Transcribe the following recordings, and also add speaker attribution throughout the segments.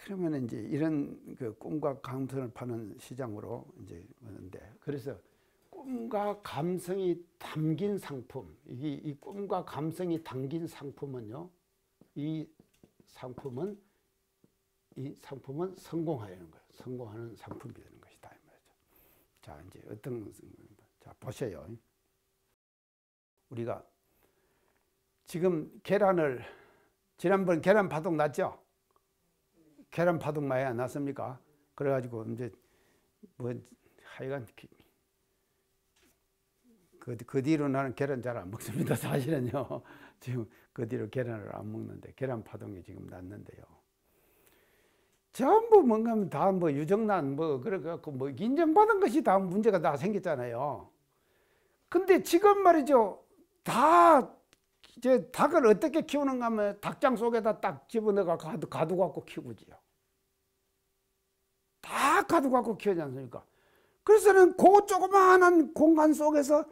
Speaker 1: 그러면 이제 이런 그 꿈과 감성을 파는 시장으로 이제 오는데, 그래서 꿈과 감성이 담긴 상품, 이 꿈과 감성이 담긴 상품은요, 이 상품은 성공하려는 거예요. 성공하는 상품이 되는 것이다 이 말이죠. 자, 이제 자 보세요. 우리가 지금 계란을, 지난번 계란 파동 났죠? 계란 파동 많이 안 났습니까? 그래가지고 이제 뭐 하여간 그 뒤로 나는 계란 잘 안 먹습니다. 사실은요. 지금 그 뒤로 계란을 안 먹는데, 계란 파동이 지금 났는데요. 전부 뭔가 다 뭐 유정란 뭐 그래갖고 뭐 인정받은 것이 다 문제가 다 생겼잖아요. 근데 지금 말이죠. 다 이제 닭을 어떻게 키우는가 하면 닭장 속에다 딱 집어넣어가 가두 갖고 키우지요. 다 가두 갖고 키우지 않습니까? 그래서는 그 조그마한 공간 속에서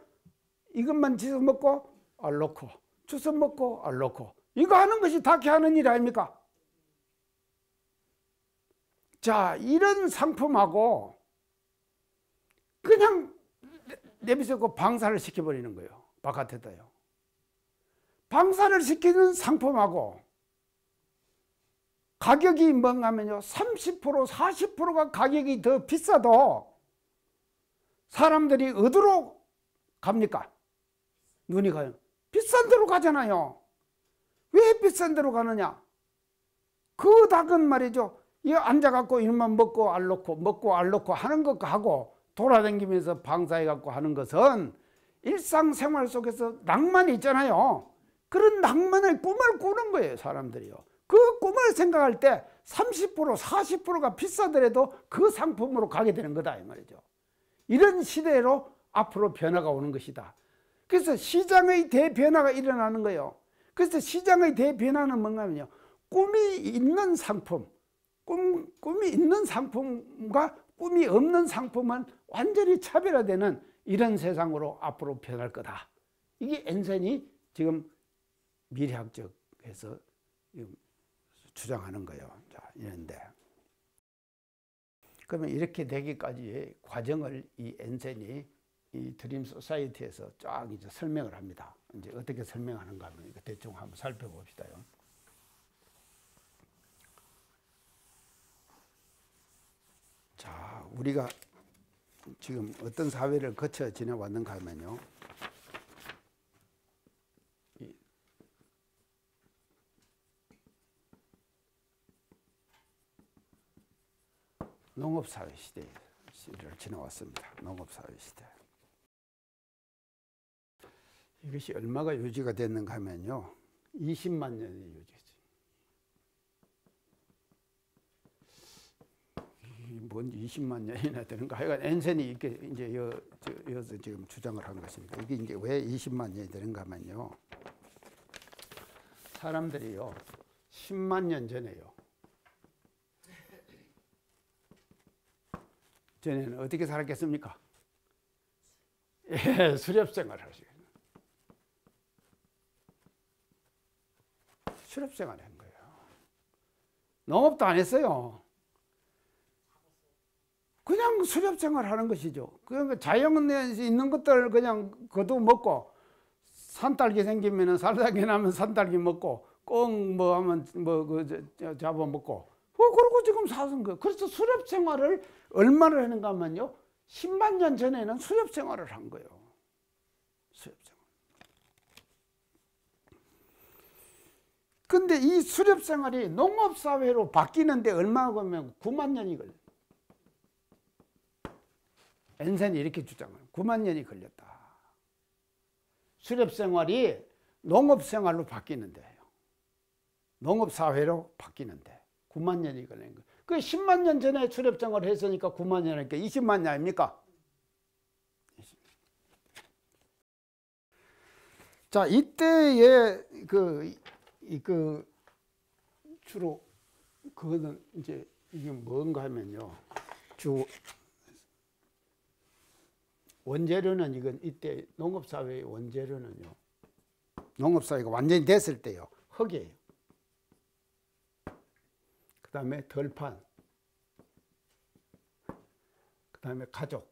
Speaker 1: 이것만 주워 먹고 알 놓고, 주워 먹고 알 놓고, 이거 하는 것이 닭이 하는 일 아닙니까? 자, 이런 상품하고 그냥 내비서고 방사를 시켜버리는 거예요. 바깥에다요. 방사를 시키는 상품하고 가격이 뭔가 하면요, 30% 40%가 가격이 더 비싸도 사람들이 어디로 갑니까? 눈이 가요. 비싼 데로 가잖아요. 왜 비싼 데로 가느냐? 그 닭은 말이죠, 이 앉아갖고 이놈만 먹고 알 놓고 먹고 알 놓고 하는 것하고 돌아다니면서 방사해갖고 하는 것은 일상생활 속에서 낭만이 있잖아요. 그런 낭만의 꿈을 꾸는 거예요, 사람들이요. 그 꿈을 생각할 때 30% 40%가 비싸더라도 그 상품으로 가게 되는 거다 이 말이죠. 이런 시대로 앞으로 변화가 오는 것이다. 그래서 시장의 대변화가 일어나는 거예요. 그래서 시장의 대변화는 뭔가 하면요, 꿈이 있는 상품, 꿈이 있는 상품과 꿈이 없는 상품은 완전히 차별화되는 이런 세상으로 앞으로 변할 거다. 이게 엔센이 지금 미래학적에서 주장하는 거예요. 자, 이런데 그러면 이렇게 되기까지의 과정을 이 엔센이 이 드림 소사이어티에서 쫙 이제 설명을 합니다. 이제 어떻게 설명하는가 하면 이거 대충 한번 살펴봅시다요. 자, 우리가 지금 어떤 사회를 거쳐 지내왔는가 하면요, 농업사회 시대를 지나왔습니다. 농업사회 시대. 이것이 얼마가 유지가 됐는가 하면요, 20만 년이 유지했죠. 뭔 20만 년이나 되는가. 하여간 엔센이 이렇게 이제 여기서 지금 주장을 한 것입니다. 이게 이제 왜 20만 년이 되는가 하면요, 사람들이요, 10만 년 전에요, 전에는 어떻게 살았겠습니까? 예, 수렵생활을 하시겠어요. 수렵생활을 한 거예요. 농업도 안 했어요. 그냥 수렵생활을 하는 것이죠. 그러니까 자연에 있는 것들 그냥 거두 먹고, 산딸기 생기면 산딸기 나면 산딸기 먹고, 꽁 뭐 하면 뭐 잡아 먹고, 그러고 지금 사는 거예요. 그래서 수렵생활을 얼마나 하는가 하면요, 10만 년 전에는 수렵생활을 한 거예요. 수렵생활. 근데 이 수렵생활이 농업사회로 바뀌는데 얼마나 걸리면 9만 년이 걸려요. 엔센이 이렇게 주장해요. 9만 년이 걸렸다. 수렵생활이 농업생활로 바뀌는데요. 농업사회로 바뀌는데 9만 년이 걸린 거예요. 그 10만 년 전에 수렵생활을 했으니까 9만 년이니까 20만 년 아닙니까? 자, 이때에 주로 그거는 이제 이게 뭔가 하면요, 원재료는 이건 이때 농업사회의 원재료는요, 농업사회가 완전히 됐을 때요, 흙이에요. 그 다음에 덜판, 그 다음에 가족.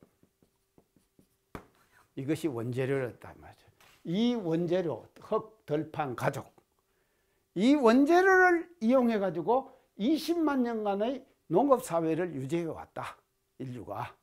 Speaker 1: 이것이 원재료였단 말이죠. 이 원재료, 흙, 덜판, 가족. 이 원재료를 이용해 가지고 20만 년간의 농업사회를 유지해 왔다. 인류가.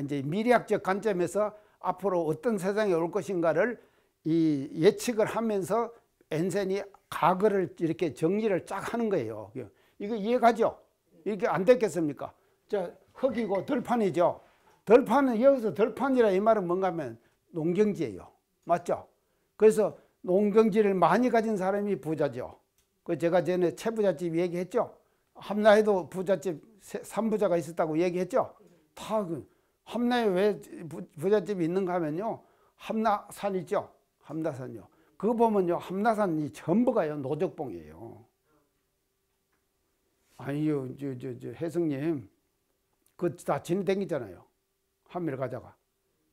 Speaker 1: 이제 미래학적 관점에서 앞으로 어떤 세상이 올 것인가를 이 예측을 하면서 엔센이 과거를 이렇게 정리를 쫙 하는 거예요. 이거 이해가죠? 이렇게 안 됐겠습니까? 자, 흙이고 덜판이죠. 덜판은 여기서 덜판이라 이 말은 뭔가 하면 농경지예요. 맞죠? 그래서 농경지를 많이 가진 사람이 부자죠. 그 제가 전에 채부잣집 얘기했죠. 함나에도 부잣집 3부자가 있었다고 얘기했죠. 다 함나에 왜 부잣집이 있는가 하면요. 함나산 있죠. 함나산요. 그거 보면요. 함나산이 전부가요. 노적봉이에요. 아니요. 혜성님. 그거 다 진행되잖아요. 함미를 가다가.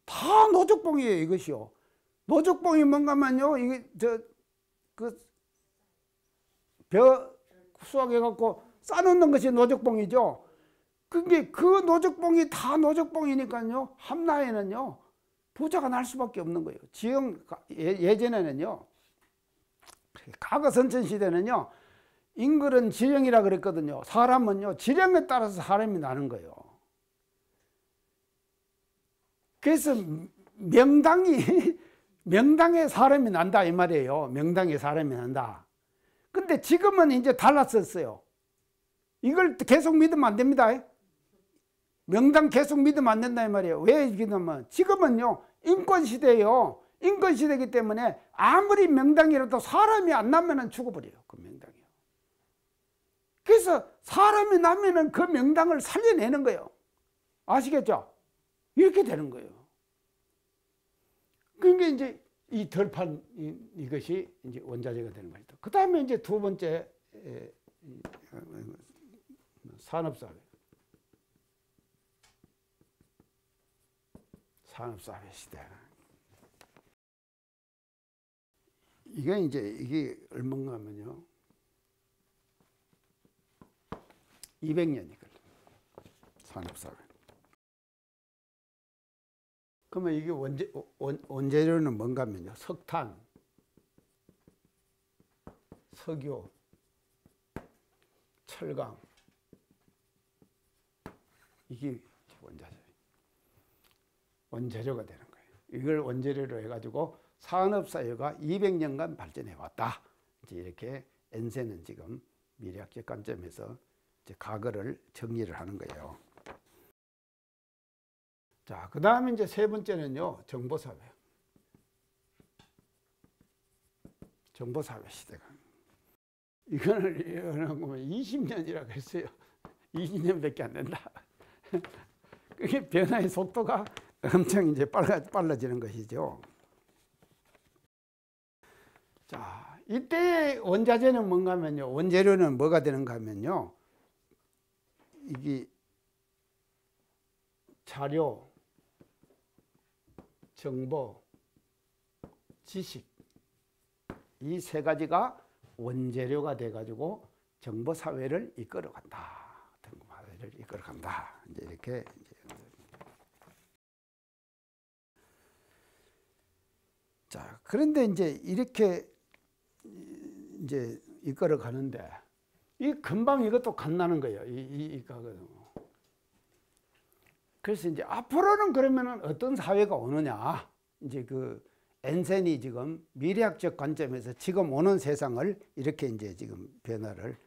Speaker 1: 다 노적봉이에요. 이것이요. 노적봉이 뭔가 하면요. 이게 벼 수확해갖고 싸놓는 것이 노적봉이죠. 그게 그 노적봉이 다 노적봉이니까요. 함나에는요. 부자가 날 수밖에 없는 거예요. 지형, 예전에는요. 과거 선천시대는요. 인글은 지령이라 그랬거든요. 사람은요. 지령에 따라서 사람이 나는 거예요. 그래서 명당에 사람이 난다 이 말이에요. 명당에 사람이 난다. 근데 지금은 이제 달랐었어요. 이걸 계속 믿으면 안 됩니다. 명당 계속 믿으면 안 된다 이 말이에요. 왜 이러냐면 지금은요. 인권시대예요. 인권시대이기 때문에 아무리 명당이라도 사람이 안 나면은 죽어버려요. 그 명당이요. 그래서 사람이 나면은 그 명당을 살려내는 거예요. 아시겠죠? 이렇게 되는 거예요. 그러니까 이제 이 덜판 이것이 이제 원자재가 되는 거죠. 그 다음에 이제 두 번째 산업사회. 산업사회 시대. 이게 얼마인가 하면요. 200년이 걸려요. 산업사회. 그러면 이게 원재료는 뭔가 하면요. 석탄, 석유, 철강. 이게 원재료가 되는 거예요. 이걸 원재료로 해가지고 산업사회가 200년간 발전해 왔다. 이제 이렇게 엔센은 지금 미래학적 관점에서 이제 과거를 정리를 하는 거예요. 자, 그 다음에 이제 세 번째는요, 정보사회. 정보사회 시대가. 이거는 보면 20년이라고 했어요. 20년밖에 안 된다. 그게 변화의 속도가 엄청 이제 빨라지는 것이죠. 자, 이때 원자재는 뭔가 하면요. 원재료는 뭐가 되는가 하면요. 이게 자료, 정보, 지식. 이 세 가지가 원재료가 돼가지고 정보사회를 이끌어간다. 정보사회를 이끌어간다. 이제 이렇게. 자, 그런데 이제 이렇게 이제 이끌어 가는데 이 금방 이것도 간다는 거예요. 그래서 이제 앞으로는 그러면은 어떤 사회가 오느냐. 이제 그 엔센이 지금 미래학적 관점에서 지금 오는 세상을 이렇게 이제 지금 변화를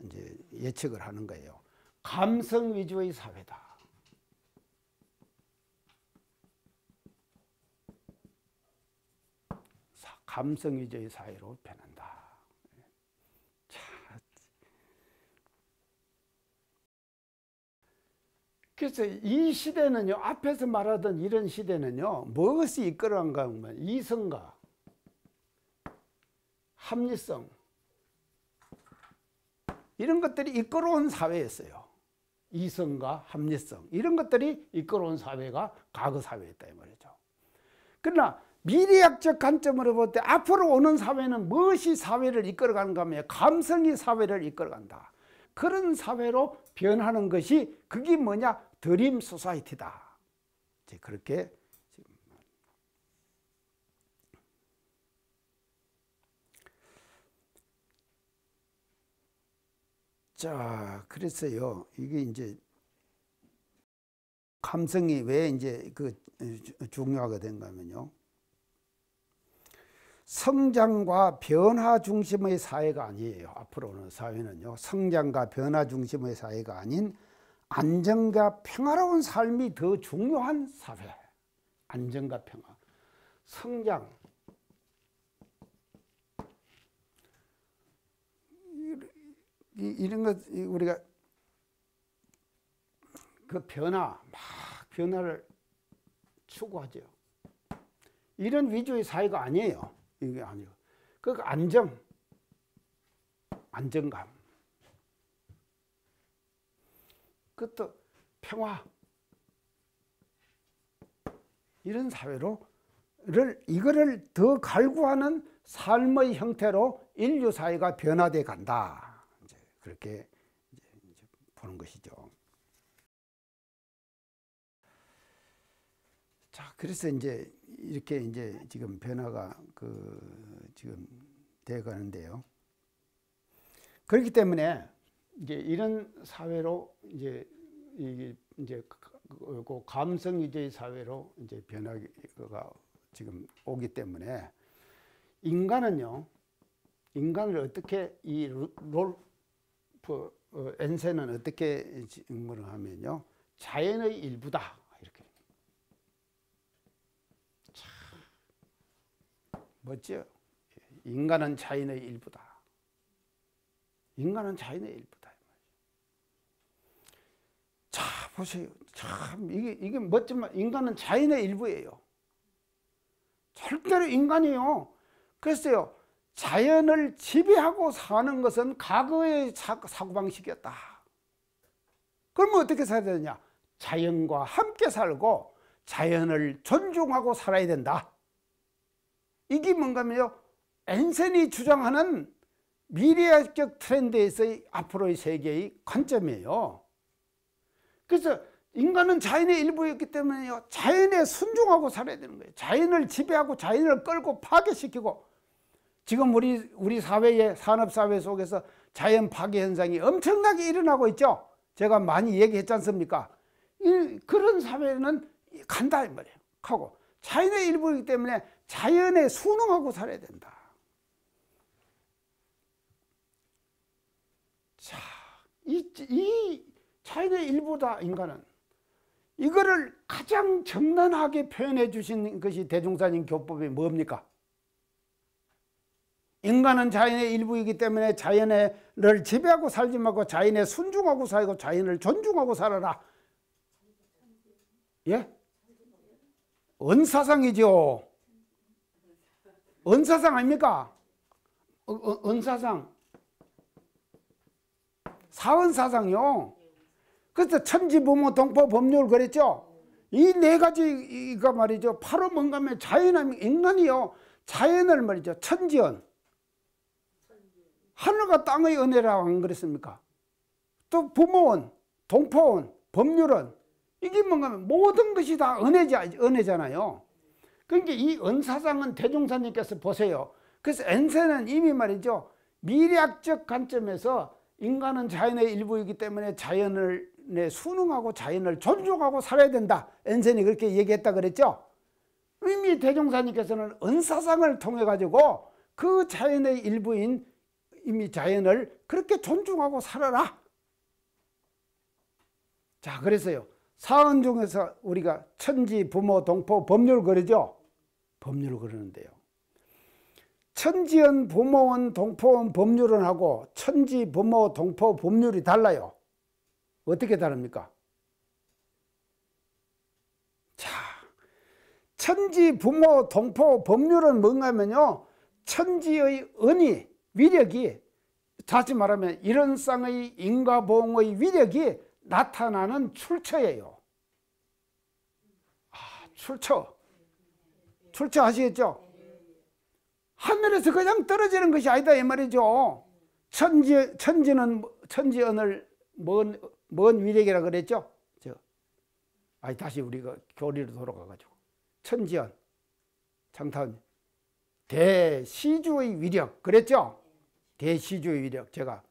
Speaker 1: 이제 예측을 하는 거예요. 감성 위주의 사회다. 감성 위주의 사회로 변한다. 그래서 이 시대는요, 앞에서 말하던 이런 시대는요, 무엇이 이끌어간가 하면 이성과 합리성, 이런 것들이 이끌어온 사회였어요. 이성과 합리성, 이런 것들이 이끌어온 사회가 과거 사회였다 이 말이죠. 그러나 미래학적 관점으로 볼 때 앞으로 오는 사회는 무엇이 사회를 이끌어가는가 하면 감성이 사회를 이끌어간다. 그런 사회로 변하는 것이 그게 뭐냐? 드림 소사이티다. 이제 그렇게 자, 그랬어요. 이게 이제 감성이 왜 이제 그 중요하게 된가면요. 성장과 변화 중심의 사회가 아니에요. 앞으로는 사회는요. 성장과 변화 중심의 사회가 아닌 안정과 평화로운 삶이 더 중요한 사회. 안정과 평화. 성장. 이런 것 우리가 그 변화, 막 변화를 추구하죠. 이런 위주의 사회가 아니에요. 이게 아니고. 그 안정감. 그것도 평화. 이런 이거를 더 갈구하는 삶의 형태로 인류 사회가 변화돼 간다. 이제 그렇게 이제 보는 것이죠. 자, 그래서 이제 이렇게 이제 지금 변화가 지금 돼 가는데요. 그렇기 때문에 이제 이런 사회로 이제 그 감성 위주의 사회로 이제 변화가 지금 오기 때문에 인간을 어떻게 엔센은 어떻게 질문을 하면요. 자연의 일부다. 이렇게. 참 멋져요. 인간은 자연의 일부다. 인간은 자연의 일부다. 자, 보세요. 참, 이게 멋지만 인간은 자연의 일부예요. 절대로 인간이요. 그랬어요. 자연을 지배하고 사는 것은 과거의 사고방식이었다. 그러면 어떻게 살아야 되느냐? 자연과 함께 살고 자연을 존중하고 살아야 된다. 이게 뭔가면요. 엔센이 주장하는 미래학적 트렌드에서의 앞으로의 세계의 관점이에요. 그래서 인간은 자연의 일부였기 때문에요. 자연에 순종하고 살아야 되는 거예요. 자연을 지배하고 자연을 끌고 파괴시키고 지금 우리 사회의 산업사회 속에서 자연 파괴 현상이 엄청나게 일어나고 있죠. 제가 많이 얘기했지 않습니까? 그런 사회는 간다 이 말이에요. 하고 자연의 일부이기 때문에 자연에 순응하고 살아야 된다. 자, 이 자연의 일부다 인간은. 이거를 가장 정난하게 표현해 주신 것이 대종사님 교법이 뭡니까? 인간은 자연의 일부이기 때문에 자연을 지배하고 살지 말고 자연에 순종하고 살고 자연을 존중하고 살아라. 예? 은사상이죠. 은사상 아닙니까? 은사상. 사은사상이요. 그래서 천지부모 동포 법률 그랬죠. 이 네 가지가 말이죠. 바로 뭔가 하면 자연은 인간이요. 자연을 말이죠. 천지연. 하늘과 땅의 은혜라고 안 그랬습니까? 또 부모원, 동포원, 법률원. 이게 뭔가 하면 모든 것이 다 은혜잖아요. 그러니까 이 은사상은 대종사님께서 보세요. 그래서 엔센은 이미 말이죠. 미래학적 관점에서 인간은 자연의 일부이기 때문에 자연을 순응하고 자연을 존중하고 살아야 된다. 엔센이 그렇게 얘기했다 그랬죠. 이미 대종사님께서는 은사상을 통해 가지고 그 자연의 일부인 이미 자연을 그렇게 존중하고 살아라. 자, 그래서요. 사은 중에서 우리가 천지, 부모, 동포, 법률 그러죠. 법률 그러는데요. 천지연, 부모원, 동포원, 법률원하고 천지, 부모, 동포, 법률이 달라요. 어떻게 다릅니까? 자, 천지, 부모, 동포, 법률은 뭔가 하면요. 천지의 은이, 위력이, 다시 말하면 이런쌍의 인과보응의 위력이 나타나는 출처예요. 출처. 출처 아시겠죠? 하늘에서 그냥 떨어지는 것이 아니다 이 말이죠. 천지언을 뭔 위력이라 그랬죠? 다시 우리가 교리로 돌아가가지고 천지언 장타원 대시주의 위력 그랬죠? 대시주의 위력. 제가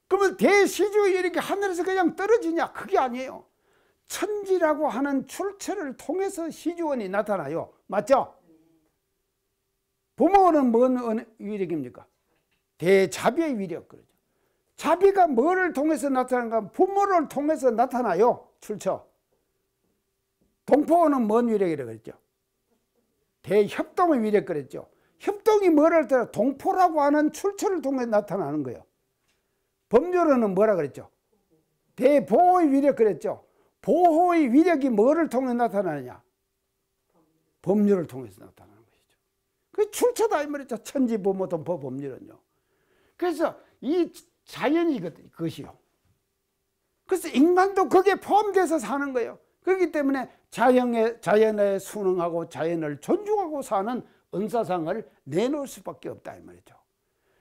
Speaker 1: 그러면 대시주의 위력이 하늘에서 그냥 떨어지냐? 그게 아니에요. 천지라고 하는 출처를 통해서 시주원이 나타나요. 맞죠? 부모는 뭔 위력입니까? 대자비의 위력 그러죠. 자비가 뭐를 통해서 나타나는가? 부모를 통해서 나타나요. 출처. 동포는 뭔 위력이라고 그랬죠? 대협동의 위력 그랬죠. 협동이 뭐를 따라 동포라고 하는 출처를 통해 나타나는 거예요. 법률어는 뭐라 그랬죠? 대보호의 위력 그랬죠. 보호의 위력이 뭐를 통해 나타나느냐? 법률을 통해서 나타나는 것이죠. 그 출처다 이 말이죠. 천지 부모 동포 법률은요. 그래서 이 자연이 그것이요. 그래서 인간도 거기에 포함돼서 사는 거예요. 그렇기 때문에 자연에 순응하고 자연을 존중하고 사는 은사상을 내놓을 수밖에 없다 이 말이죠.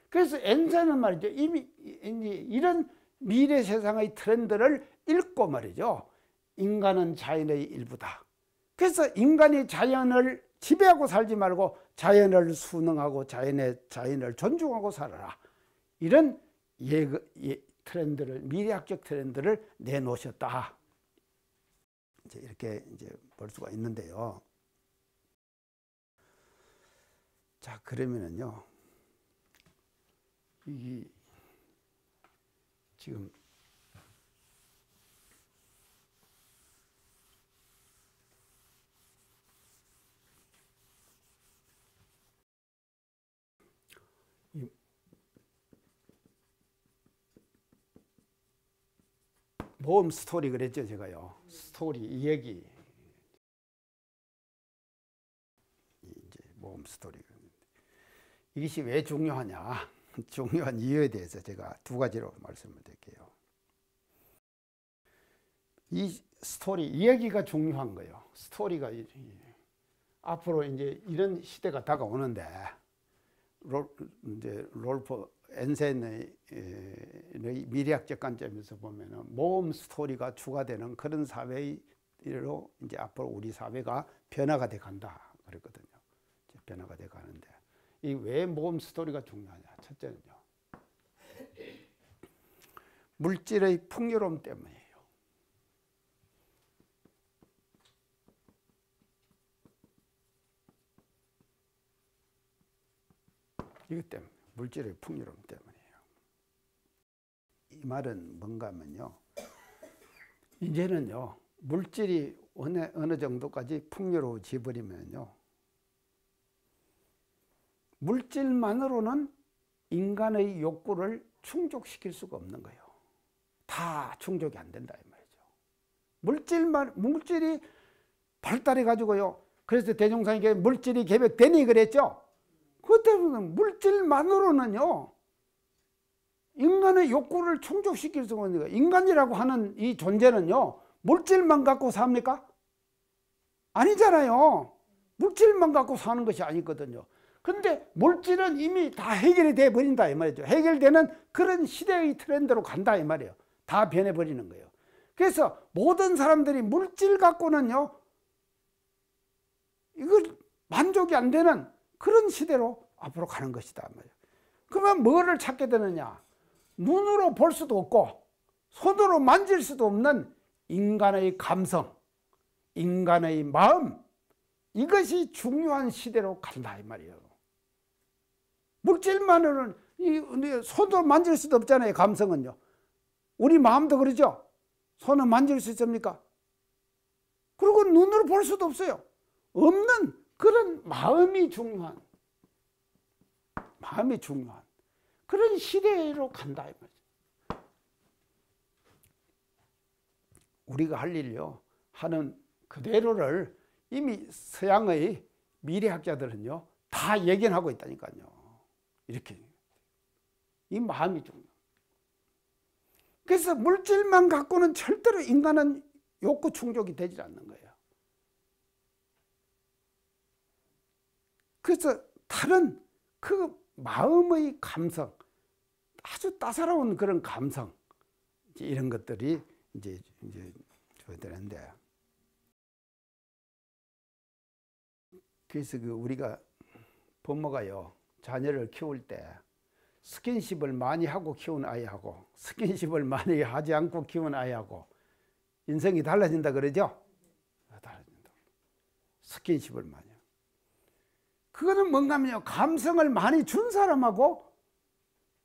Speaker 1: 그래서 엔사는 말이죠. 이미 이런 미래 세상의 트렌드를 읽고 말이죠. 인간은 자연의 일부다. 그래서 인간이 자연을 지배하고 살지 말고 자연을 순응하고 자연을 존중하고 살아라. 이런 트렌드를, 미래학적 트렌드를 내놓으셨다. 이렇게 볼 수가 있는데요. 자, 그러면은요. 지금 모험 스토리 그랬죠, 제가요. 스토리, 이야기. 이제 모험 스토리. 이것이 왜 중요하냐? 중요한 이유에 대해서 제가 두 가지로 말씀을 드릴게요. 이 스토리, 이야기가 중요한 거예요. 스토리가 앞으로 이제 이런 시대가 다가오는데, 이제 롤프 엔센의 미래학적 관점에서 보면은 모험 스토리가 추가되는 그런 사회로 이제 앞으로 우리 사회가 변화가 돼 간다 그랬거든요. 변화가 돼 가는데 이 왜 모험 스토리가 중요하냐? 첫째는요. 물질의 풍요로움 때문이에요. 이것 때문에, 물질의 풍요로움 때문이에요. 이 말은 뭔가 하면요. 이제는요, 물질이 어느 정도까지 풍요로워져 버리면요. 물질만으로는 인간의 욕구를 충족시킬 수가 없는 거예요. 다 충족이 안 된다 이 말이죠. 물질이 발달해 가지고요. 그래서 대종상에게 물질이 개벽되니 그랬죠. 그것 때문에 물질만으로는요. 인간의 욕구를 충족시킬 수가 없는 거예요. 인간이라고 하는 이 존재는요. 물질만 갖고 삽니까? 아니잖아요. 물질만 갖고 사는 것이 아니거든요. 근데 물질은 이미 다 해결이 돼 버린다 이 말이죠. 해결되는 그런 시대의 트렌드로 간다 이 말이에요. 다 변해 버리는 거예요. 그래서 모든 사람들이 물질 갖고는요. 이걸 만족이 안 되는 그런 시대로 앞으로 가는 것이다 말이에요. 그러면 뭐를 찾게 되느냐? 눈으로 볼 수도 없고 손으로 만질 수도 없는 인간의 감성, 인간의 마음, 이것이 중요한 시대로 간다 이 말이에요. 물질만으로는 손도 만질 수도 없잖아요. 감성은요. 우리 마음도 그러죠. 손은 만질 수 있습니까? 그리고 눈으로 볼 수도 없어요. 없는 그런 마음이 중요한 그런 시대로 간다 이 말이죠. 우리가 할 일요 하는 그대로를 이미 서양의 미래학자들은요 다 예견하고 있다니까요. 이렇게 이 마음이 중요해요. 그래서 물질만 갖고는 절대로 인간은 욕구 충족이 되지 않는 거예요. 그래서 다른 그 마음의 감성, 아주 따사로운 그런 감성, 이런 것들이 이제 줘야 되는데, 그래서 우리가 부모가요, 자녀를 키울 때 스킨십을 많이 하고 키운 아이하고 스킨십을 많이 하지 않고 키운 아이하고 인생이 달라진다 그러죠? 달라진다. 스킨십을 많이. 그거는 뭔가 하면요, 감성을 많이 준 사람하고,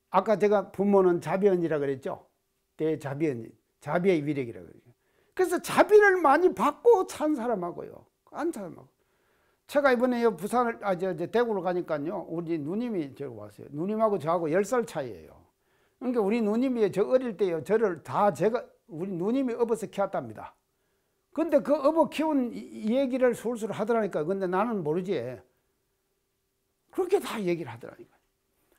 Speaker 1: 아까 제가 부모는 자비언이라 그랬죠? 대자비언, 자비의 위력이라 그래요. 그래서 자비를 많이 받고 찬 사람하고요, 안 찬 사람하고. 제가 이번에 부산을, 대구를 가니까요, 우리 누님이 저기 왔어요. 누님하고 저하고 10살 차이예요. 그러니까 우리 누님이 저 어릴 때요, 저를 다 우리 누님이 업어서 키웠답니다. 근데 그 업어 키운 이 얘기를 술술 하더라니까. 근데 나는 모르지. 그렇게 다 얘기를 하더라니까.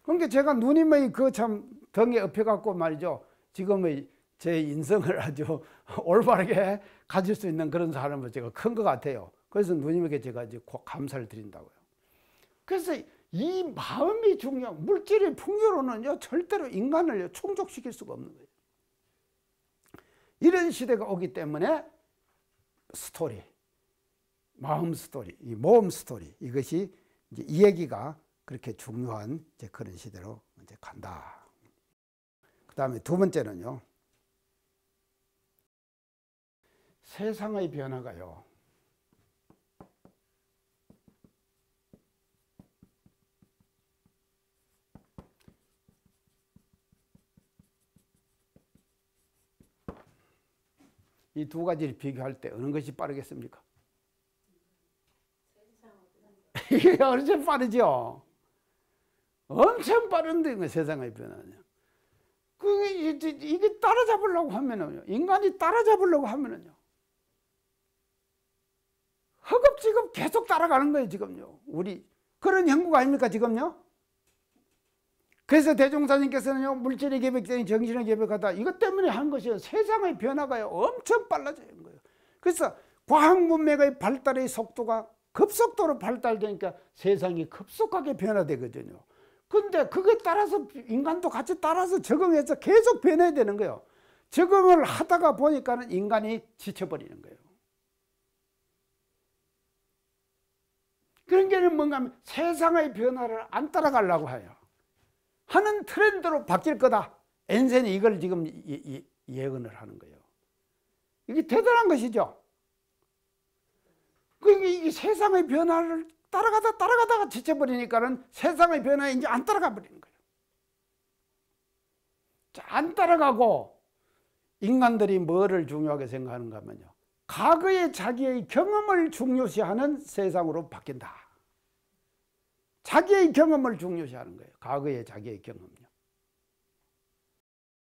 Speaker 1: 그러니까 제가 누님의 그 참 덩에 업혀갖고 말이죠, 지금의 제 인성을 아주 올바르게 가질 수 있는 그런 사람은 제가 큰 것 같아요. 그래서 누님에게 제가 이제 감사를 드린다고요. 그래서 이 마음이 중요한, 물질의 풍요로는요, 절대로 인간을 충족시킬 수가 없는 거예요. 이런 시대가 오기 때문에 스토리, 마음 스토리, 이 모험 스토리, 이것이 이제 이 얘기가 그렇게 중요한 이제 그런 시대로 이제 간다. 그 다음에 두 번째는요, 세상의 변화가요, 이 두 가지를 비교할 때 어느 것이 빠르겠습니까? 이게 엄청 빠르죠. 엄청 빠른데 세상의 변화는요. 이게 따라잡으려고 하면은요, 인간이 따라잡으려고 하면은요, 허겁지겁 계속 따라가는 거예요 지금요. 우리 그런 형국 아닙니까 지금요? 그래서 대종사님께서는요, 물질의 계획성이 정신의 계획하다, 이것 때문에 한 것이요, 세상의 변화가요 엄청 빨라지는 거예요. 그래서 과학 문명의 발달의 속도가 급속도로 발달되니까 세상이 급속하게 변화되거든요. 근데 그게 따라서 인간도 같이 따라서 적응해서 계속 변해야 되는 거예요. 적응을 하다가 보니까는 인간이 지쳐버리는 거예요. 그런 게 뭔가 하면 세상의 변화를 안 따라가려고 해요. 하는 트렌드로 바뀔 거다. 엔센이 이걸 지금 예언을 하는 거예요. 이게 대단한 것이죠. 그러니까 이게 세상의 변화를 따라가다가 지쳐버리니까는 세상의 변화에 이제 안 따라가 버리는 거예요. 안 따라가고 인간들이 뭐를 중요하게 생각하는가 하면요, 과거의 자기의 경험을 중요시하는 세상으로 바뀐다. 자기의 경험을 중요시하는 거예요. 과거의 자기의 경험요.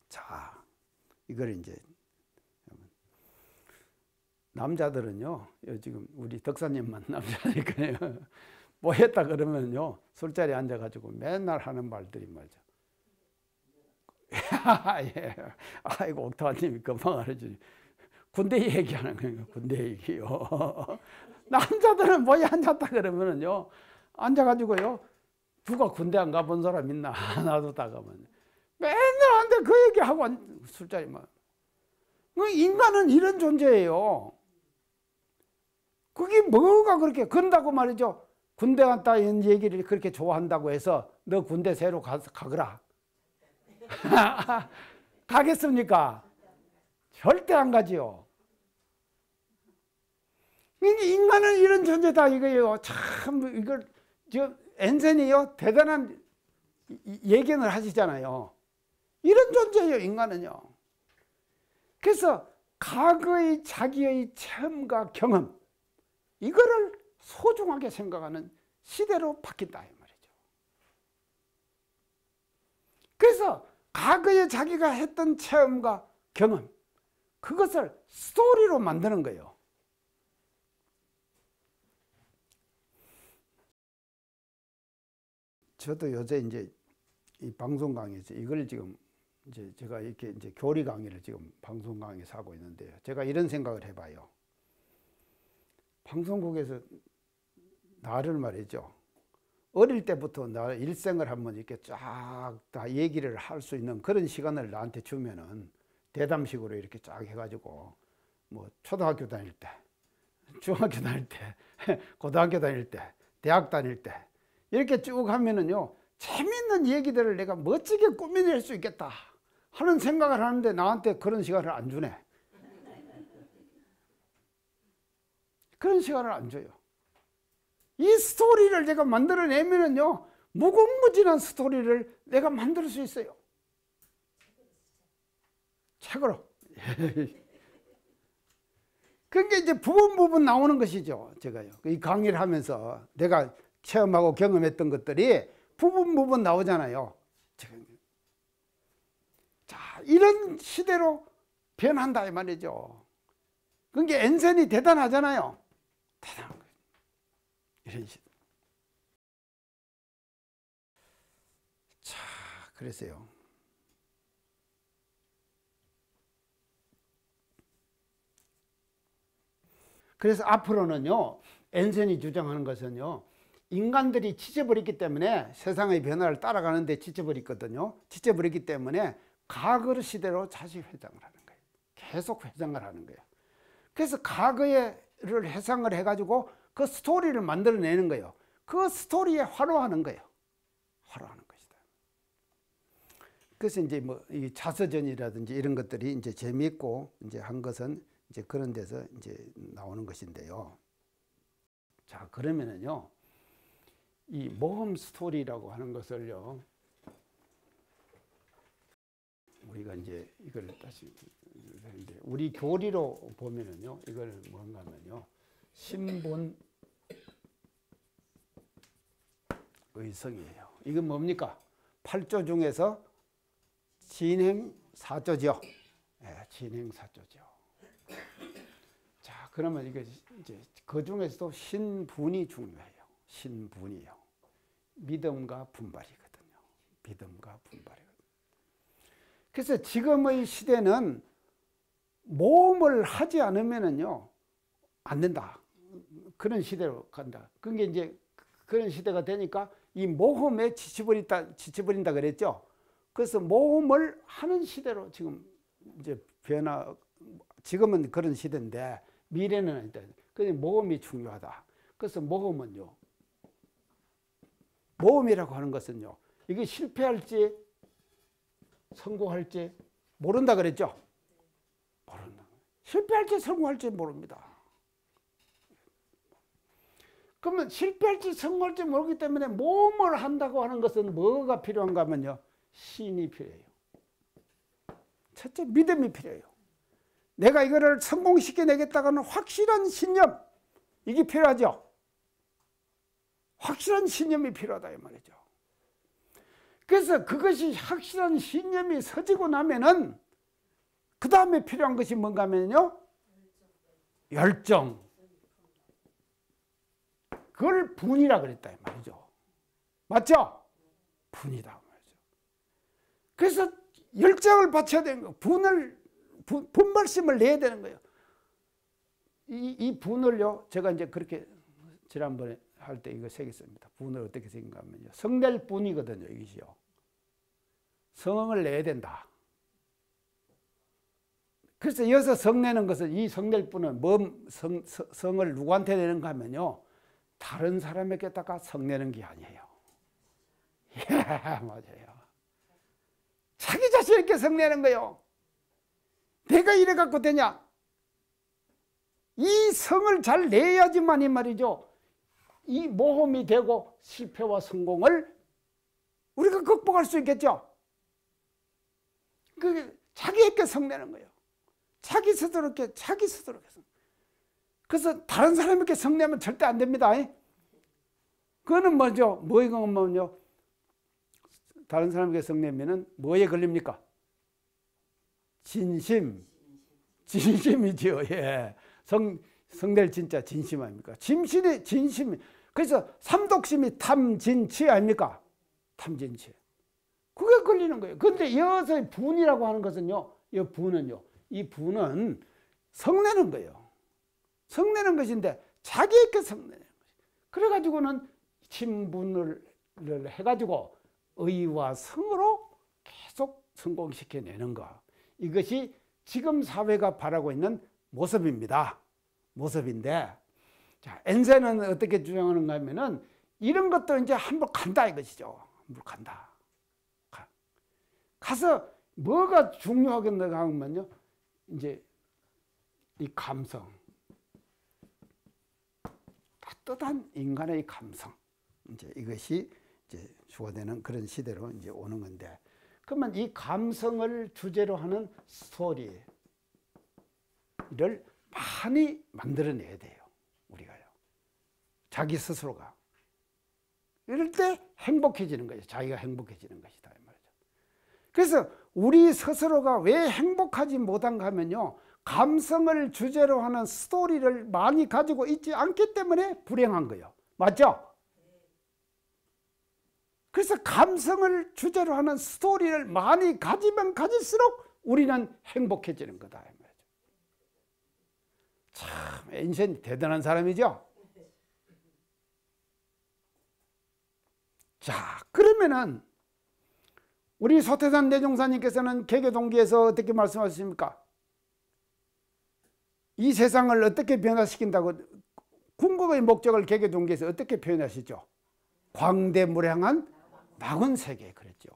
Speaker 1: 자, 이걸 이제 남자들은요, 지금 우리 덕사님만 남자니까요, 뭐 했다 그러면요, 술자리에 앉아가지고 맨날 하는 말들이 말이죠. 예. 아이고, 옥타님이 금방 알아주니. 군대 얘기하는 거예요. 군대 얘기요. 남자들은 뭐에 앉았다 그러면은요, 앉아가지고요, 누가 군대 안 가본 사람 있나? 나도 다 가면. 맨날 한데 그 얘기하고 술자리만. 인간은 이런 존재예요. 그게 뭐가 그렇게 건다고 말이죠. 군대 갔다 이런 얘기를 그렇게 좋아한다고 해서 너 군대 새로 가거라. 가겠습니까? 절대 안 가지요. 인간은 이런 존재다 이거예요. 참 이걸 엔센이요, 대단한 예견을 하시잖아요. 이런 존재예요 인간은요. 그래서 과거의 자기의 체험과 경험, 이거를 소중하게 생각하는 시대로 바뀐다 이 말이죠. 그래서 과거에 자기가 했던 체험과 경험, 그것을 스토리로 만드는 거예요. 저도 요새 이제 이 방송 강의에서 이걸 지금 이제 제가 이렇게 이제 교리 강의를 지금 방송 강의에서 하고 있는데요. 제가 이런 생각을 해봐요. 방송국에서 나를 말이죠, 어릴 때부터 나 일생을 한번 이렇게 쫙 다 얘기를 할 수 있는 그런 시간을 나한테 주면은 대담식으로 이렇게 쫙 해가지고 뭐 초등학교 다닐 때, 중학교 다닐 때, 고등학교 다닐 때, 대학 다닐 때 이렇게 쭉 하면은요 재밌는 얘기들을 내가 멋지게 꾸며낼 수 있겠다 하는 생각을 하는데 나한테 그런 시간을 안 주네. 그런 시간을 안 줘요. 이 스토리를 내가 만들어내면은요 무궁무진한 스토리를 내가 만들 수 있어요. 책으로. 그러니까 이제 부분 나오는 것이죠. 제가요. 이 강의를 하면서 내가 체험하고 경험했던 것들이 부분 나오잖아요. 자, 이런 시대로 변한다 이 말이죠. 그러니까 앤슨이 대단하잖아요. 대단한 거예요. 이런 시대. 자, 그래서요. 그래서 앞으로는요, 앤슨이 주장하는 것은요, 인간들이 지쳐버렸기 때문에 세상의 변화를 따라가는데 지쳐버렸거든요. 지쳐버렸기 때문에 과거 시대로 다시 회상을 하는 거예요. 계속 회상을 하는 거예요. 그래서 과거를 회상을 해가지고 그 스토리를 만들어내는 거예요. 그 스토리에 화로하는 거예요. 화로하는 것이다. 그래서 이제 뭐 이 자서전이라든지 이런 것들이 이제 재미있고 이제 한 것은 이제 그런 데서 이제 나오는 것인데요. 자, 그러면은요, 이 모험 스토리라고 하는 것을요, 우리가 이제 이걸 다시 하는데, 우리 교리로 보면은요, 이걸 뭔가 하면요, 신본 의성이에요. 이건 뭡니까? 8조 중에서 진행 4조죠. 네, 진행 4조죠. 자, 그러면 이게 이제 그 중에서도 신분이 중요해요. 신분이요. 믿음과 분발이거든요. 믿음과 분발이거든요. 그래서 지금의 시대는 모험을 하지 않으면은요, 안 된다. 그런 시대로 간다. 그게 이제 그런 시대가 되니까 이 모험에 지쳐버린다 그랬죠. 그래서 모험을 하는 시대로 지금 이제 지금은 그런 시대인데 미래는 아니다. 그래서 모험이 중요하다. 그래서 모험은요, 모험이라고 하는 것은요, 이게 실패할지 성공할지 모른다 그랬죠. 모른다. 실패할지 성공할지 모릅니다. 그러면 실패할지 성공할지 모르기 때문에 모험을 한다고 하는 것은 뭐가 필요한가 하면요, 신이 필요해요. 첫째, 믿음이 필요해요. 내가 이거를 성공시켜내겠다고는 확실한 신념, 이게 필요하죠. 확실한 신념이 필요하다 이 말이죠. 그래서 그것이 확실한 신념이 서지고 나면은 그 다음에 필요한 것이 뭔가 하면요, 열정. 그걸 분이라 그랬다 이 말이죠. 맞죠? 분이다 말이죠. 그래서 열정을 바쳐야 되는 거예요. 분발심을 내야 되는 거예요. 이 분을요, 제가 이제 그렇게 지난번에 할 때 이거 새겼습니다. 분을 어떻게 새긴가 하면요, 성낼 분이거든요, 이것이요. 성을 내야 된다. 그래서 여기서 성내는 것은, 이 성낼 분은 성을 누구한테 내는가 하면요, 다른 사람에게다가 성내는 게 아니에요. 예, 맞아요. 자기 자신에게 성내는 거예요. 내가 이래 갖고 되냐? 이 성을 잘 내야지만 이 말이죠, 이 모험이 되고 실패와 성공을 우리가 극복할 수 있겠죠. 그게 자기에게 성내는 거예요. 자기 스스로께. 그래서 다른 사람에게 성내면 절대 안 됩니다. 그거는 뭐죠? 뭐요? 다른 사람에게 성내면은 뭐에 걸립니까? 진심이죠. 예. 성낼 진짜 진심 아닙니까? 진심이. 그래서 삼독심이 탐진치 아닙니까? 탐진치. 그게 걸리는 거예요. 그런데 여기서 분이라고 하는 것은요, 이 분은 성내는 거예요. 성내는 것인데 자기에게 성내는 거예요. 그래가지고는 친분을 해가지고 의와 성으로 계속 성공시켜내는 것. 이것이 지금 사회가 바라고 있는 모습입니다. 모습인데, 자, 엔센은 어떻게 주장하는가 하면은 이런 것도 이제 한번 간다 이것이죠. 한번 간다. 가서 뭐가 중요하겠는가 하면요, 이제 이 감성, 따뜻한 인간의 감성, 이제 이것이 이제 주어되는 그런 시대로 이제 오는 건데, 그러면 이 감성을 주제로 하는 스토리를 많이 만들어내야 돼요. 우리가요. 자기 스스로가. 이럴 때 행복해지는 거죠. 자기가 행복해지는 것이다. 이 말이죠. 그래서 우리 스스로가 왜 행복하지 못한가 하면요, 감성을 주제로 하는 스토리를 많이 가지고 있지 않기 때문에 불행한 거예요. 맞죠? 그래서 감성을 주제로 하는 스토리를 많이 가지면 가질수록 우리는 행복해지는 거다. 이 말이죠. 참, 엔센이 대단한 사람이죠? 자, 그러면은 우리 소태산 대종사님께서는 개교동기에서 어떻게 말씀하십니까? 이 세상을 어떻게 변화시킨다고, 궁극의 목적을 개교동기에서 어떻게 표현하시죠? 광대무량한 낙원세계 그랬죠.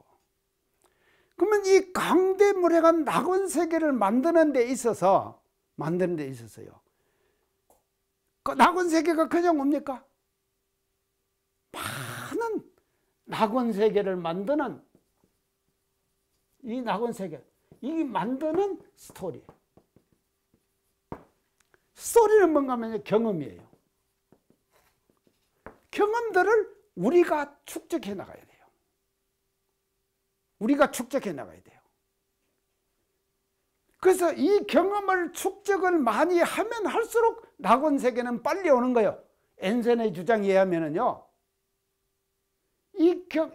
Speaker 1: 그러면 이 광대무량한 낙원세계를 만드는 데 있어서요, 그 낙원세계가 그냥 뭡니까? 많은 낙원세계를 만드는 이 낙원세계, 이 만드는 스토리. 스토리는 뭔가 하면 경험이에요. 경험들을 우리가 축적해 나가야 돼요. 우리가 축적해 나가야 돼요. 그래서 이 경험을 축적을 많이 하면 할수록 낙원세계는 빨리 오는 거예요. 엔센의 주장에 의하면요,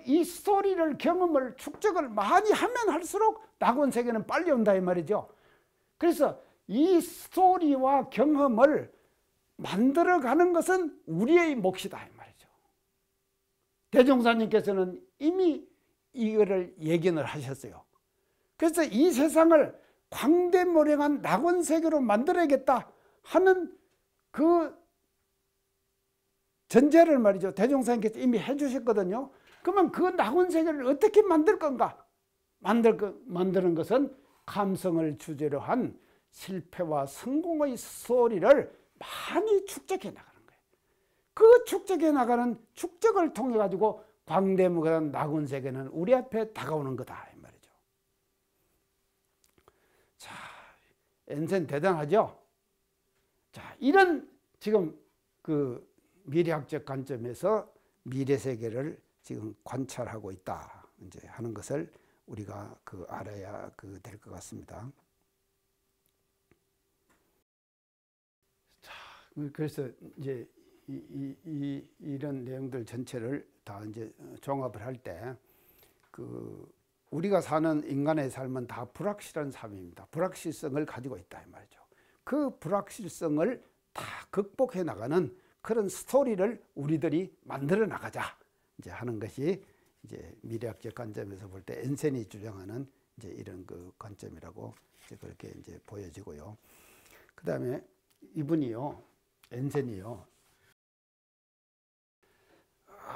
Speaker 1: 이 스토리를, 경험을 축적을 많이 하면 할수록 낙원세계는 빨리 온다 이 말이죠. 그래서 이 스토리와 경험을 만들어가는 것은 우리의 몫이다 이 말이죠. 대종사님께서는 이미 이거를 예견을 하셨어요. 그래서 이 세상을 광대무량한 낙원세계로 만들어야겠다 하는 그 전제를 말이죠, 대종사님께서 이미 해주셨거든요. 그러면 그 낙원세계를 어떻게 만들 건가? 만드는 것은 감성을 주제로 한 실패와 성공의 스토리를 많이 축적해 나가는 거예요. 그 축적해 나가는 축적을 통해 가지고 광대무량한 낙원세계는 우리 앞에 다가오는 거다 이 말이죠. 자, 엔센 대단하죠? 자, 이런 지금 그 미래학적 관점에서 미래 세계를 지금 관찰하고 있다 이제 하는 것을 우리가 알아야 될 것 같습니다. 자, 그래서 이제 이런 내용들 전체를 다 이제 종합을 할 때 우리가 사는 인간의 삶은 다 불확실한 삶입니다. 불확실성을 가지고 있다 이 말이죠. 그 불확실성을 다 극복해 나가는 그런 스토리를 우리들이 만들어 나가자 이제 하는 것이 이제 미래학적 관점에서 볼 때 엔센이 주장하는 이제 이런 그 관점이라고 이제 그렇게 이제 보여지고요. 그 다음에 이분이요, 엔센이요,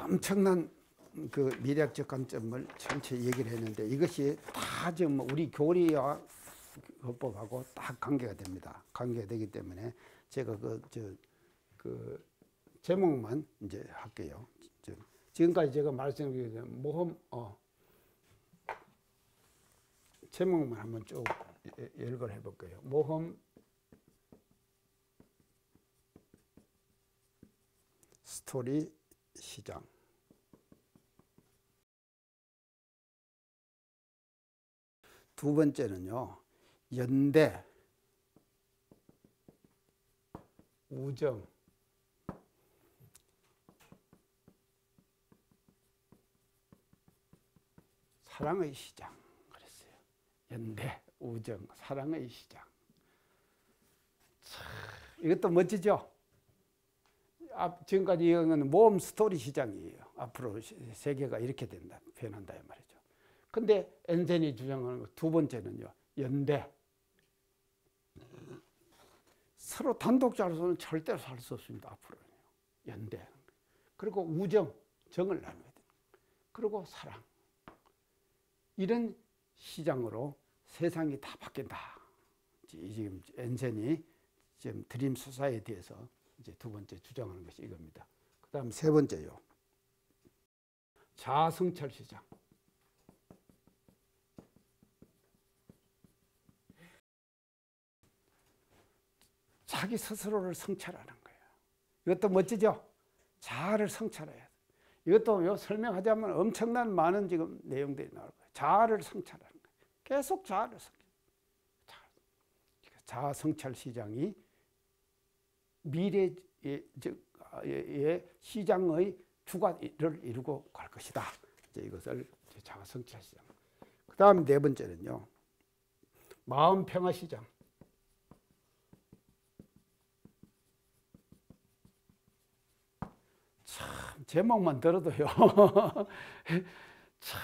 Speaker 1: 엄청난 그 미래학적 관점을 전체 얘기를 했는데 이것이 다 지금 우리 교리와 헌법하고 딱 관계가 됩니다. 관계가 되기 때문에 제가 그 제목만 이제 할게요. 지금까지 제가 말씀드린 모험 제목만 한번 쭉 열거해 볼게요. 모험 스토리 시장. 두 번째는요, 연대, 우정, 사랑의 시장 그랬어요. 연대, 우정, 사랑의 시장. 참, 이것도 멋지죠? 지금까지 이건 모험 스토리 시장이에요. 앞으로 세계가 이렇게 된다, 변한다 이 말이죠. 근데 앤센이 주장하는 두 번째는요, 연대. 서로 단독자로서는 절대로 살 수 없습니다. 앞으로는요. 연대. 그리고 우정, 정을 나눠야 됩니다. 그리고 사랑. 이런 시장으로 세상이 다 바뀐다. 지금 앤센이 지금 드림 소사이어티에서 이제 두 번째 주장하는 것이 이겁니다. 그 다음 세 번째요. 자아성찰 시장. 자기 스스로를 성찰하는 거예요. 이것도 멋지죠? 자아를 성찰해야 돼. 이것도 설명하자면 엄청난 많은 지금 내용들이 나올 거예요. 자아를 성찰하는 거예요. 계속 자아를 성찰. 자아 성찰 시장이 미래의 시장의 주가를 이루고 갈 것이다. 이제 이것을 자아 성찰 시장. 그 다음 네 번째는요, 마음 평화 시장. 참 제목만 들어도요. 참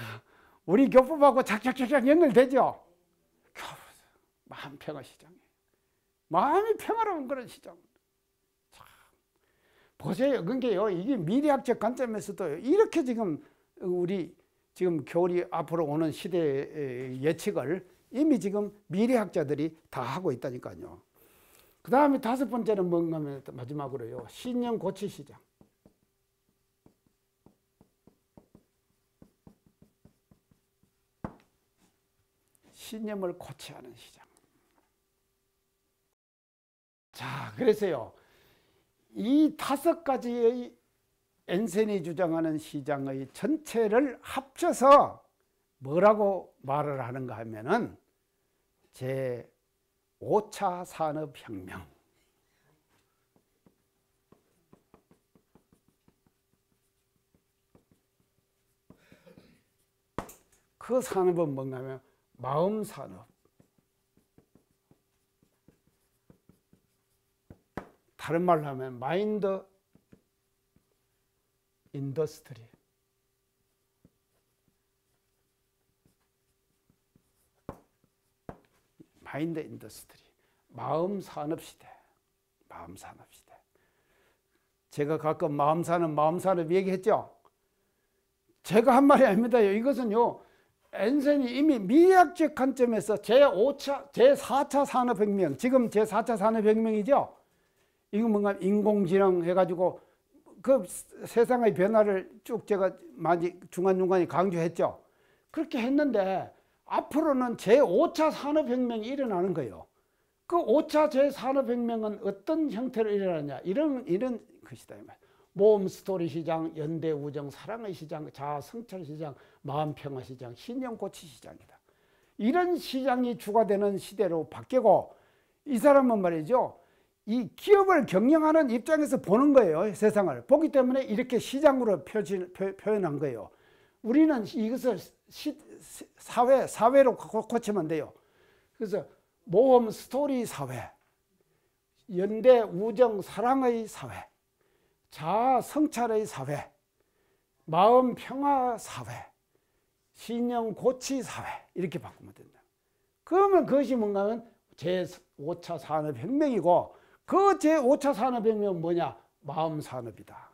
Speaker 1: 우리 교법하고 착착착착 연결되죠. 마음 평화 시장이에요. 마음이 평화로운 그런 시장. 참 보세요. 그게요. 이게 미래학적 관점에서도 이렇게 지금 우리 지금 겨울이 앞으로 오는 시대의 예측을 이미 지금 미래학자들이 다 하고 있다니까요. 그 다음에 다섯 번째는 뭔가 하면 마지막으로요, 신념 고치 시장. 신념을 고쳐야 하는 시장. 자, 그래서요, 이 다섯 가지의 앤센이 주장하는 시장의 전체를 합쳐서 뭐라고 말을 하는가 하면은 제5차 산업혁명. 그 산업은 뭔가 하면 마음산업. 다른 말로 하면 마인드 인더스트리. 마인드 인더스트리. 마음산업시대. 마음산업시대. 제가 가끔 마음산업 얘기했죠. 제가 한 말이 아닙니다. 이것은요, 앤센이 이미 미래학적 관점에서 제4차 산업혁명, 지금 제4차 산업혁명이죠. 이거 뭔가 인공지능 해가지고 그 세상의 변화를 쭉 제가 많이 중간중간에 강조했죠. 그렇게 했는데 앞으로는 제5차 산업혁명이 일어나는 거예요. 그 5차 제 산업혁명은 어떤 형태로 일어나냐, 이런 것이다. 모험 스토리 시장, 연대 우정, 사랑의 시장, 자아 성찰 시장, 마음 평화 시장, 신념 고치 시장이다. 이런 시장이 주가되는 시대로 바뀌고, 이 사람은 말이죠, 이 기업을 경영하는 입장에서 보는 거예요. 세상을 보기 때문에 이렇게 시장으로 표현한 거예요. 우리는 이것을 사회로 고치면 돼요. 그래서 모험 스토리 사회, 연대 우정 사랑의 사회, 자아 성찰의 사회, 마음 평화 사회, 신념 고치 사회, 이렇게 바꾸면 된다. 그러면 그것이 뭔가 하면 제5차 산업혁명이고, 그 제5차 산업혁명은 뭐냐? 마음 산업이다.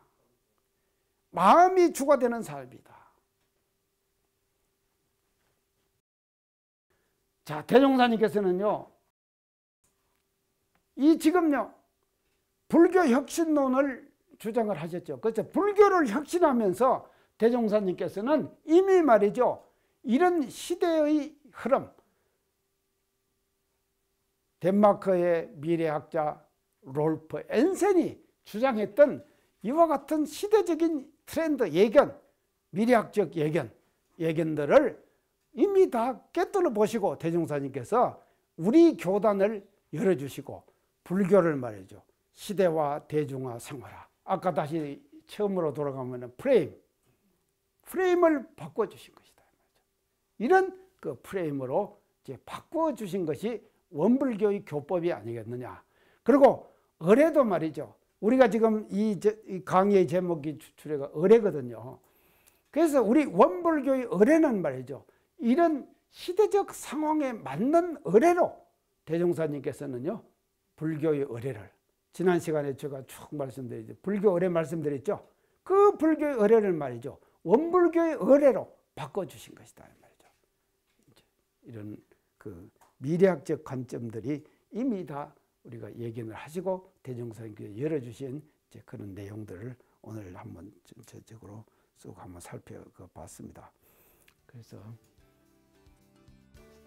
Speaker 1: 마음이 주가 되는 산업이다. 자, 대종사님께서는요, 이 지금요, 불교 혁신론을 주장을 하셨죠. 그래서 불교를 혁신하면서 대종사님께서는 이미 말이죠, 이런 시대의 흐름, 덴마크의 미래학자 롤프 앤센이 주장했던 이와 같은 시대적인 트렌드, 예견, 미래학적 예견들을 이미 다 꿰뚫어 보시고 대종사님께서 우리 교단을 열어주시고 불교를 말이죠, 시대화, 대중화, 생활화. 아까 다시 처음으로 돌아가면 프레임을 바꿔주신 것이다. 이런 그 프레임으로 이제 바꿔주신 것이 원불교의 교법이 아니겠느냐. 그리고 을에도 말이죠, 우리가 지금 이 강의의 제목이 주례가 의례거든요. 그래서 우리 원불교의 의례는 말이죠. 이런 시대적 상황에 맞는 의례로 대종사님께서는요, 불교의 의례를, 지난 시간에 제가 쭉 말씀드렸죠. 불교 의례 말씀드렸죠. 그 불교의 의례를 말이죠, 원불교의 의례로 바꿔주신 것이다 말이죠. 이런 그 미래학적 관점들이 이미 다 우리가 예견을 하시고 대종사님께서 열어주신 이제 그런 내용들을 오늘 한번 전체적으로 쭉 한번 살펴봤습니다. 그래서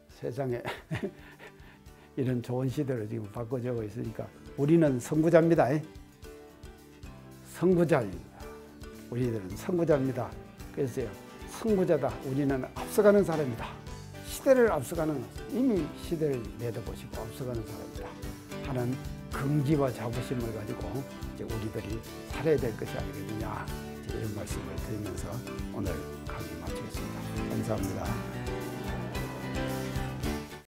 Speaker 1: 세상에 이런 좋은 시대로 지금 바꿔지고 있으니까 우리는 선구자입니다. 선구자입니다. 우리들은 선구자입니다. 그래서 선구자다. 우리는 앞서가는 사람이다. 시대를 앞서가는, 이미 시대를 내다보시고 앞서가는 사람이다 하는 긍지와 자부심을 가지고 이제 우리들이 살아야 될 것이 아니겠느냐, 이런 말씀을 드리면서 오늘 강의 마치겠습니다. 감사합니다.